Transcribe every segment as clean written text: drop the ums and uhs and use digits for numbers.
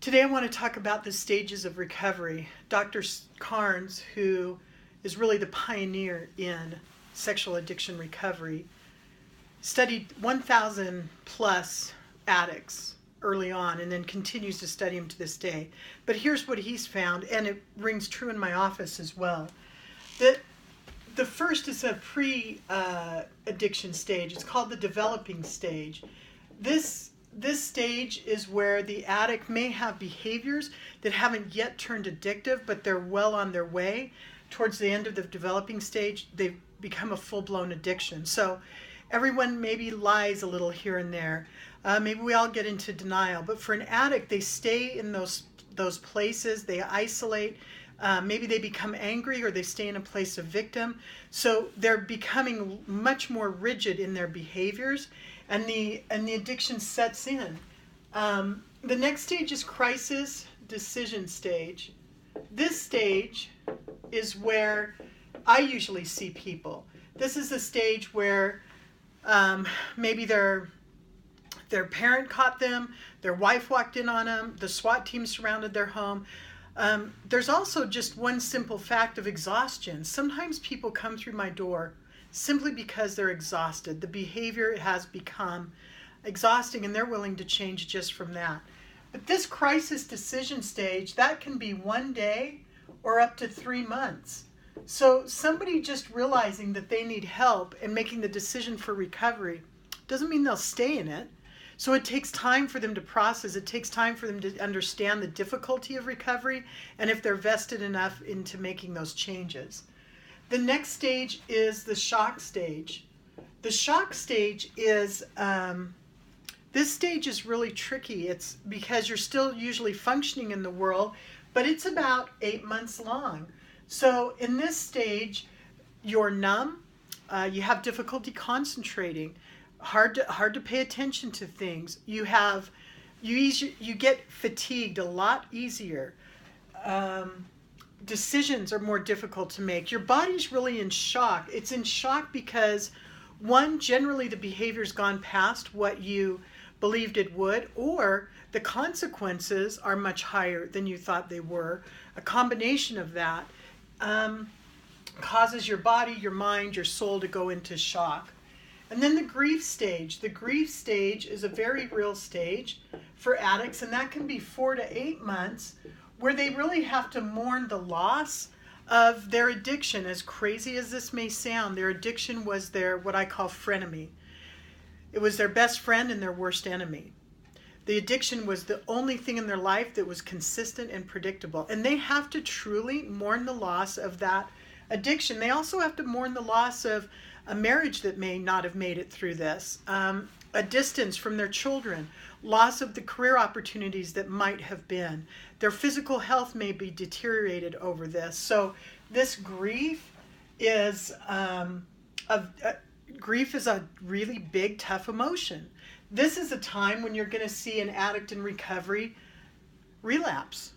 Today I want to talk about the stages of recovery. Dr. Carnes, who is really the pioneer in sexual addiction recovery, studied 1,000 plus addicts early on and then continues to study them to this day. But here's what he's found, and it rings true in my office as well. That the first is a pre-addiction stage. It's called the developing stage. This stage is where the addict may have behaviors that haven't yet turned addictive, but they're well on their way. Towards the end of the developing stage, they've become a full-blown addiction. So everyone maybe lies a little here and there. Maybe we all get into denial. But for an addict, they stay in those places. They isolate. Maybe they become angry, or they stay in a place of victim. So they're becoming much more rigid in their behaviors, and the addiction sets in. The next stage is crisis decision stage. This stage is where I usually see people. This is a stage where maybe their parent caught them, their wife walked in on them, the SWAT team surrounded their home. There's also just one simple fact of exhaustion. Sometimes people come through my door simply because they're exhausted. The behavior has become exhausting and they're willing to change just from that. But this crisis decision stage, that can be 1 day or up to 3 months. So somebody just realizing that they need help and making the decision for recovery doesn't mean they'll stay in it. So it takes time for them to process. It takes time for them to understand the difficulty of recovery and if they're vested enough into making those changes. The next stage is the shock stage. The shock stage is, this stage is really tricky. It's because you're still usually functioning in the world, but it's about 8 months long. So in this stage, you're numb, you have difficulty concentrating, hard to pay attention to things. You get fatigued a lot easier. Decisions are more difficult to make. Your body's really in shock. It's in shock because, one, generally the behavior's gone past what you believed it would, or the consequences are much higher than you thought they were. A combination of that causes your body, your mind, your soul to go into shock. And then the grief stage. The grief stage is a very real stage for addicts, and that can be 4 to 8 months where they really have to mourn the loss of their addiction. As crazy as this may sound, their addiction was their, what I call, frenemy. It was their best friend and their worst enemy. The addiction was the only thing in their life that was consistent and predictable. And they have to truly mourn the loss of that addiction. They also have to mourn the loss of a marriage that may not have made it through this, a distance from their children, loss of the career opportunities that might have been. Their physical health may be deteriorated over this. So this grief is a really big, tough emotion. This is a time when you're going to see an addict in recovery relapse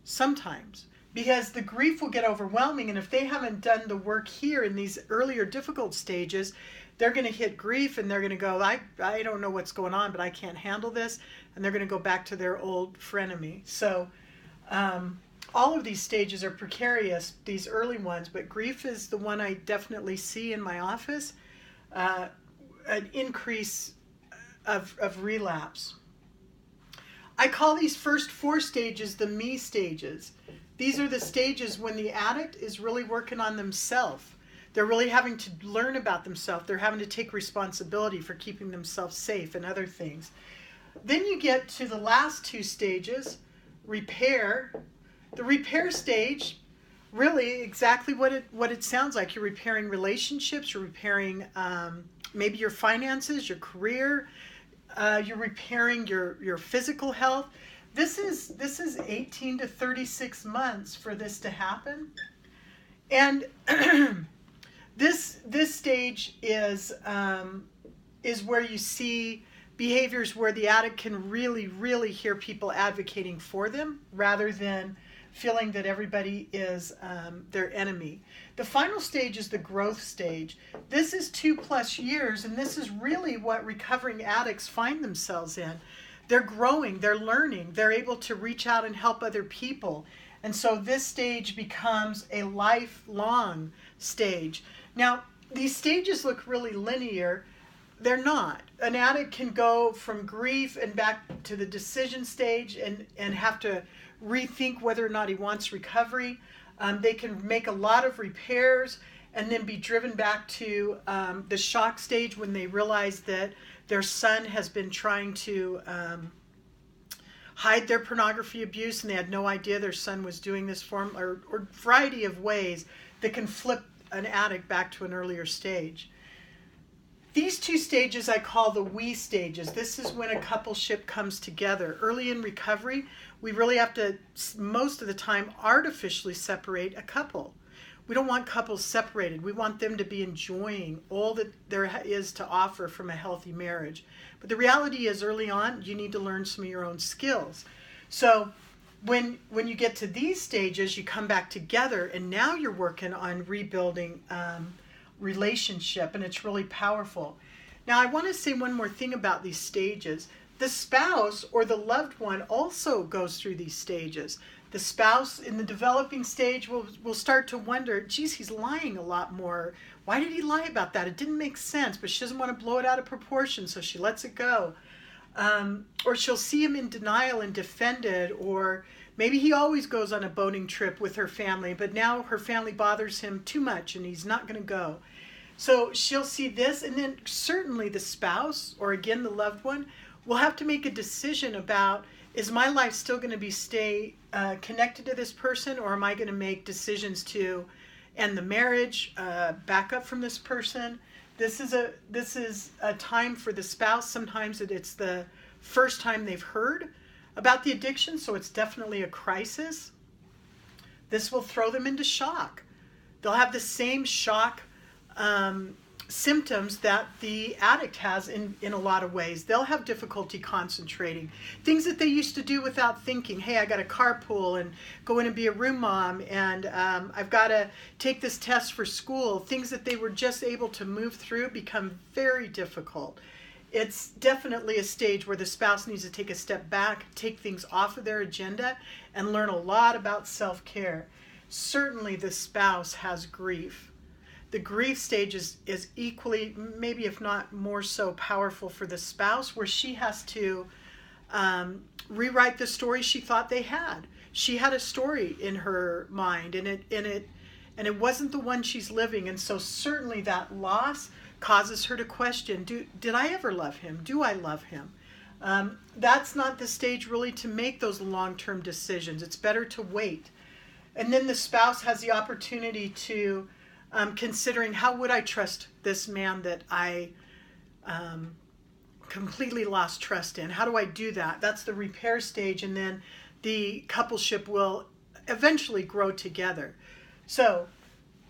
sometimes, because the grief will get overwhelming, and if they haven't done the work here in these earlier difficult stages, they're going to hit grief and they're going to go, I don't know what's going on, but I can't handle this, and they're going to go back to their old frenemy. So all of these stages are precarious, these early ones, but grief is the one I definitely see in my office, an increase of relapse. I call these first 4 stages the me stages. These are the stages when the addict is really working on themselves. They're really having to learn about themselves. They're having to take responsibility for keeping themselves safe and other things. Then you get to the last 2 stages, repair. The repair stage, really exactly what it sounds like. You're repairing relationships, you're repairing maybe your finances, your career, you're repairing your physical health. This is 18 to 36 months for this to happen. And this stage is where you see behaviors where the addict can really, really hear people advocating for them rather than feeling that everybody is their enemy. The final stage is the growth stage. This is 2+ years, and this is really what recovering addicts find themselves in. they're growing, they're learning, they're able to reach out and help other people. And so this stage becomes a lifelong stage. Now, these stages look really linear. They're not. An addict can go from grief and back to the decision stage and have to rethink whether or not he wants recovery. They can make a lot of repairs and then be driven back to the shock stage when they realize that their son has been trying to hide their pornography abuse and they had no idea their son was doing this for them, or a variety of ways that can flip an addict back to an earlier stage. These two stages I call the we stages. This is when a coupleship comes together. Early in recovery, we really have to, most of the time, artificially separate a couple. We don't want couples separated. We want them to be enjoying all that there is to offer from a healthy marriage. But the reality is early on, you need to learn some of your own skills. So when you get to these stages, you come back together and now you're working on rebuilding relationship, and it's really powerful. Now, I want to say one more thing about these stages. The spouse or the loved one also goes through these stages. The spouse in the developing stage will start to wonder, geez, he's lying a lot more. Why did he lie about that? It didn't make sense, but she doesn't want to blow it out of proportion, so she lets it go. Or she'll see him in denial and defended, or maybe he always goes on a boating trip with her family, but now her family bothers him too much and he's not going to go. So she'll see this, and then certainly the spouse, or again the loved one, will have to make a decision about, is my life still going to stay connected to this person, or am I going to make decisions to end the marriage, back up from this person? This is a time for the spouse. Sometimes it's the first time they've heard about the addiction, so it's definitely a crisis. This will throw them into shock. They'll have the same shock symptoms that the addict has in a lot of ways. They'll have difficulty concentrating. Things that they used to do without thinking. Hey, I got to carpool and go in and be a room mom, and I've got to take this test for school. Things that they were just able to move through become very difficult. It's definitely a stage where the spouse needs to take a step back, take things off of their agenda, and learn a lot about self-care. Certainly the spouse has grief. The grief stage is equally, maybe if not more so, powerful for the spouse, where she has to rewrite the story she thought they had. She had a story in her mind, and it wasn't the one she's living, and so certainly that loss causes her to question, did I ever love him? Do I love him? That's not the stage really to make those long-term decisions. It's better to wait. And then the spouse has the opportunity to considering, how would I trust this man that I completely lost trust in? How do I do that? That's the repair stage, and then the coupleship will eventually grow together. So,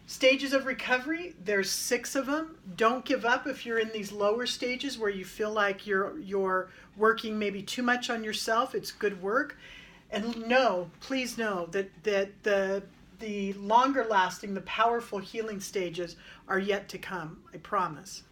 stages of recovery, there's 6 of them. Don't give up if you're in these lower stages where you feel like you're working maybe too much on yourself. It's good work. And please know that the longer lasting, the powerful healing stages are yet to come. I promise.